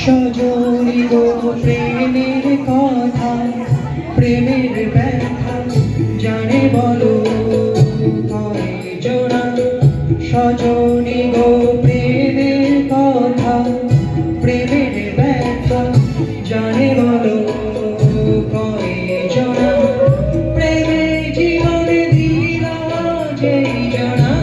সজনী গো প্রেমের কথা, প্রেমের ব্যথা জানে বলো কয়জনা। সজনী গো প্রেমের কথা, প্রেমের ব্যথা জানে বলো কয়জনা। প্রেমে জীবনে দিল যেই জনা,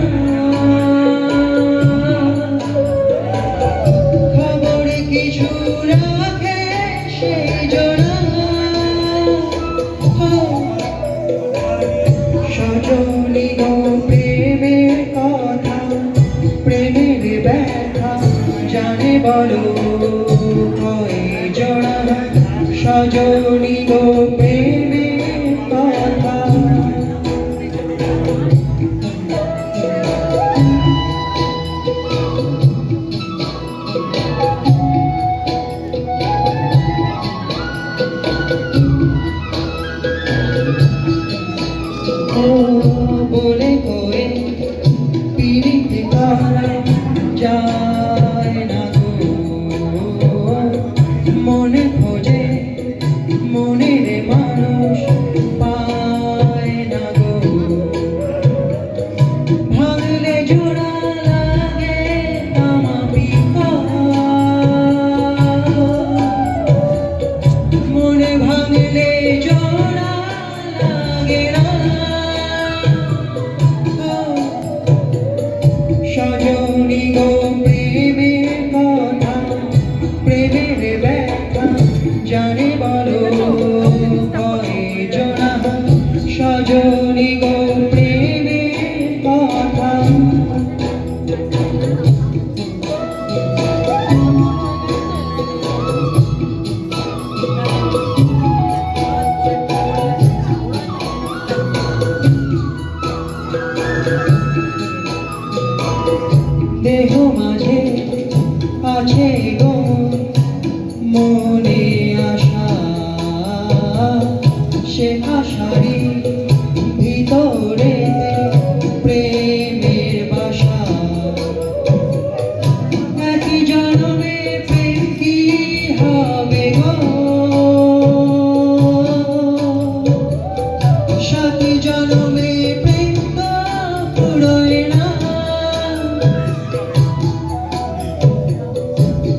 খবর কিছু রাখে সেই জনা। সজনী গো প্রেমের কথা, প্রেমের ব্যথা জানে বলো কয়জনা। সজনী গো প্রেমের কথা। বলে কয়ে পিড়িতে কার যায় না গো, মনে খোঁজে মনের মানুষ পায় না গো। ভাঙলে জোড়া লাগে তামা পিকা, মনে ভাঙলে জোড়া লাগে না। সজনী গো প্রেমের কথা, প্রেমের ব্যথা জানে বলো কয়জনা। সজনী গো প্রেমের কথা। দেহ মাঝে আছে গো মনে আশা, সে আশারি ভিতরে প্রেমের বাসা। একই জন্মে প্রেম কি হবে গো, সাথী জন্মে প্রেম তো ফুরোয় না।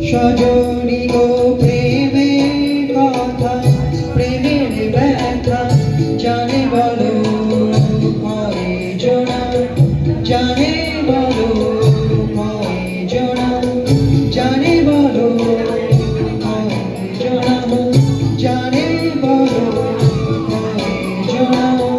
সজনী গো প্রেমের কথা, প্রেমের ব্যথা জানে বলো কয়জনা। জানে বলো কয়জনা, জানে বলো কয়জনা, জানে বলো কয়জনা।